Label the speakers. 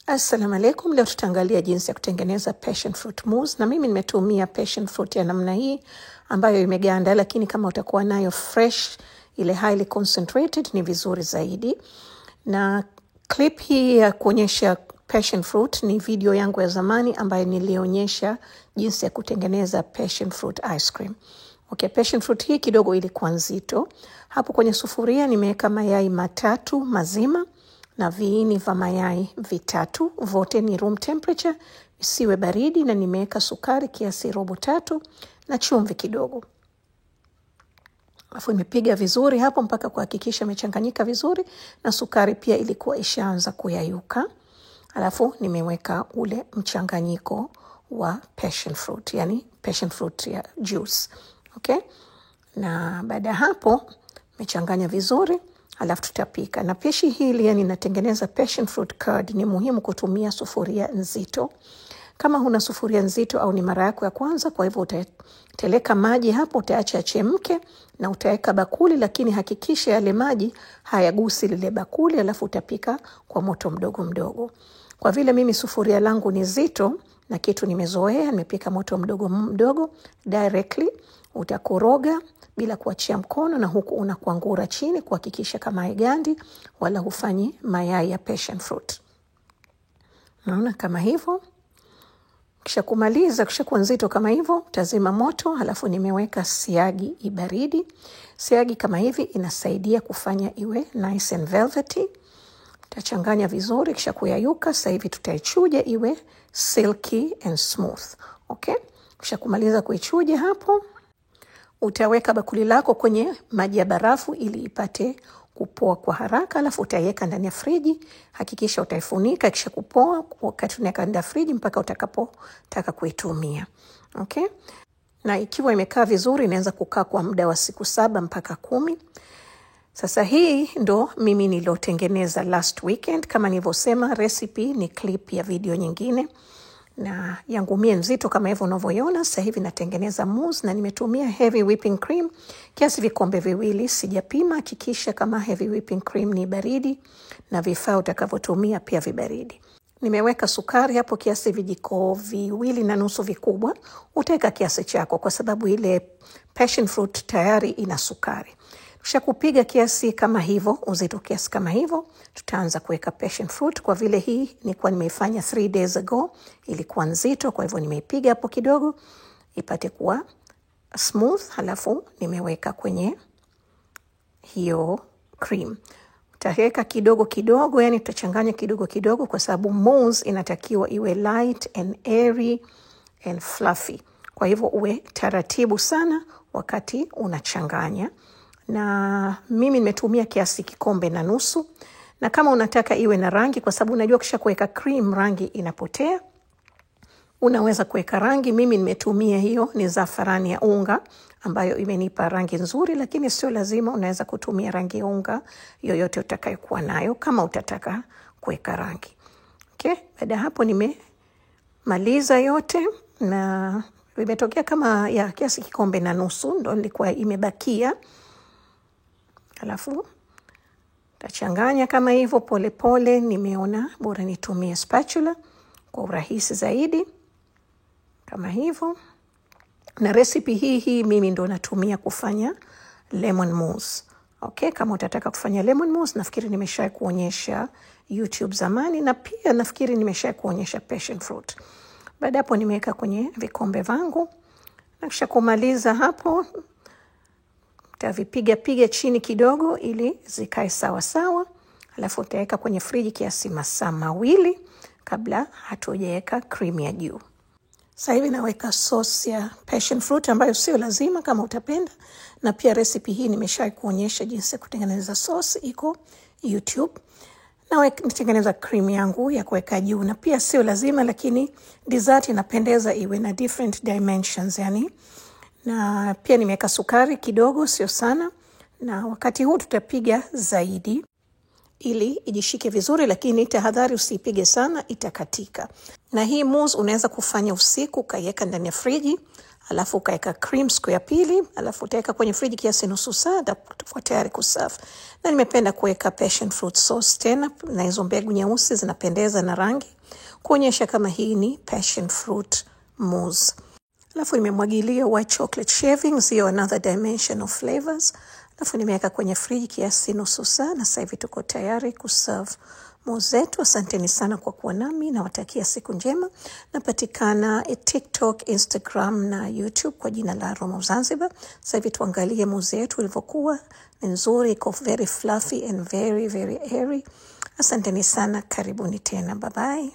Speaker 1: Assalamu alaikum. Leo tutaangalia jinsi ya kutengeneza passion fruit mousse, na mimi nimetumia passion fruit ya namna hii ambayo imeganda, lakini kama utakuwa nayo fresh, ile highly concentrated, ni vizuri zaidi. Na clip hii ya kuonyesha passion fruit ni video yangu ya zamani ambayo nilionyesha jinsi ya kutengeneza passion fruit ice cream. Okay, passion fruit hii kidogo ilikuwa nzito. Hapo kwenye sufuria nimeweka mayai 3 mazima na viini vya mayai 3, vote ni room temperature, isiwe baridi, na nimeweka sukari kiasi 1/4 na chumvi kidogo. Alafu nimepiga vizuri hapo mpaka kuhakikisha imechanganyika vizuri, na sukari pia ilikuwa ishaanza kuyayuka. Alafu nimeweka ule mchanganyiko wa passion fruit, yani passion fruit ya juice. Okay? Na baada hapo nimechanganya vizuri. Alafu tutapika. Na pishi hili, yani natengeneza passion fruit curd, ni muhimu kutumia sufuria nzito. Kama huna sufuria nzito au ni mara yako ya kwanza, kwa hivyo utateleka maji hapo, utaacha yachemke na utaweka bakuli, lakini hakikisha yale maji hayagusi lile bakuli. Alafu utapika kwa moto mdogo mdogo. Kwa vile mimi sufuria langu ni zito na kitu nimezoea, nimepika moto mdogo mdogo directly. Utakoroga bila kuachia mkono, na huku unakwangura chini kuhakikisha kama haigandi wala hufanyi mayai ya passion fruit. Naona kama hivyo. Kisha kumaliza, kisha kuwa nzito kama hivyo, utazima moto. Halafu nimeweka siagi ibaridi. Siagi kama hivi inasaidia kufanya iwe nice and velvety. Tutachanganya vizuri, kisha kuyayuka. Sasa hivi tutaichuja iwe silky and smooth. Okay? Kisha kumaliza kuichuja hapo, utaweka bakuli lako kwenye maji ya barafu ili ipate kupoa kwa haraka. Alafu utaiweka ndani ya friji. Hakikisha utaifunika kisha kupoa wakati unaweka ndani ya friji mpaka utakapotaka kuitumia. Okay? Na ikiwa imekaa vizuri, inaweza kukaa kwa muda wa siku 7 mpaka 10. Sasa hii ndo mimi nilotengeneza last weekend. Kama nilivyosema, recipe ni clip ya video nyingine. Na yangu mie nzito kama hivyo unavyoiona. Sasa hivi natengeneza mousse, na nimetumia heavy whipping cream kiasi vikombe 2. Sijapima, hakikisha kama heavy whipping cream ni baridi na vifaa utakavyotumia pia vibaridi. Nimeweka sukari hapo kiasi vijiko 2.5 vikubwa. Utaweka kiasi chako kwa sababu ile passion fruit tayari ina sukari. Kisha kupiga kiasi kama hivyo, uzito kiasi kama hivyo, tutaanza kuweka passion fruit. Kwa vile hii nilikuwa nimeifanya 3 days ago, ilikuwa nzito, kwa hivyo nimeipiga hapo kidogo ipate kuwa smooth. Halafu nimeweka kwenye hiyo cream. Utaweka kidogo kidogo, yani tutachanganya kidogo kidogo, kwa sababu mousse inatakiwa iwe light and airy and fluffy. Kwa hivyo uwe taratibu sana wakati unachanganya. Na mimi nimetumia kiasi kikombe na nusu. Na kama unataka iwe na rangi, kwa sababu unajua kisha kuweka cream rangi inapotea, unaweza kuweka rangi. Mimi nimetumia hiyo ni zafarani ya unga ambayo imenipa rangi nzuri, lakini sio lazima, unaweza kutumia rangi ya unga yoyote utakayokuwa nayo kama utataka kuweka rangi. Okay? Baada hapo nimemaliza yote, na imetokea kama ya kiasi kikombe na nusu ndo nilikuwa imebakia. Alafu tachanganya kama hivyo pole pole. Nimeona bora nitumie spatula kwa urahisi zaidi kama hivyo. Na recipe hii mimi ndo natumia kufanya lemon mousse. Okay, kama utataka kufanya lemon mousse, nafikiri nimesha kuonyesha YouTube zamani, na pia nafikiri nimesha kuonyesha passion fruit. Baada hapo nimeweka kwenye vikombe vangu, na kisha kumaliza hapo utavipiga chini kidogo ili zikae sawa sawa. Alafu utaweka kwenye friji kiasi masaa 2 kabla hatujaweka cream ya juu. Sasa hivi naweka sauce ya passion fruit ambayo sio lazima kama utapenda, na pia recipe hii nimesha kuonyesha jinsi ya kutengeneza sauce, iko YouTube. Na nitengeneza cream yangu ya kuweka juu, na pia sio lazima, lakini dessert inapendeza iwe na different dimensions yani. Na pia nimeweka sukari kidogo, sio sana. Na wakati huu tutapiga zaidi ili ijishike vizuri, lakini tahadhari usipige sana, itakatika. Na hii mousse unaweza kufanya usiku, ukaiweka ndani ya friji, alafu ukaweka cream siku ya pili, alafu utaweka kwenye friji kiasi nusu saa, itakuwa tayari kuserve. Na nimependa kuweka passion fruit sauce tena, na hizo mbegu nyeusi zinapendeza na rangi, kuonyesha kama hii ni passion fruit mousse. Alafu nimemwagilia white chocolate shavings, hiyo another dimension of flavors. Alafu nimeweka kwenye friji kiasi nusu saa, na sasa hivi tuko tayari kuserve mousse zetu. Asanteni sana kwa kuwa nami, na watakia siku njema. Napatikana TikTok, Instagram na YouTube kwa jina la Aroma of Zanzibar. Sasa hivi tuangalie mousse yetu ilivyokuwa. Ni nzuri, iko very fluffy and very very airy. Asanteni sana, karibuni tena, bye bye.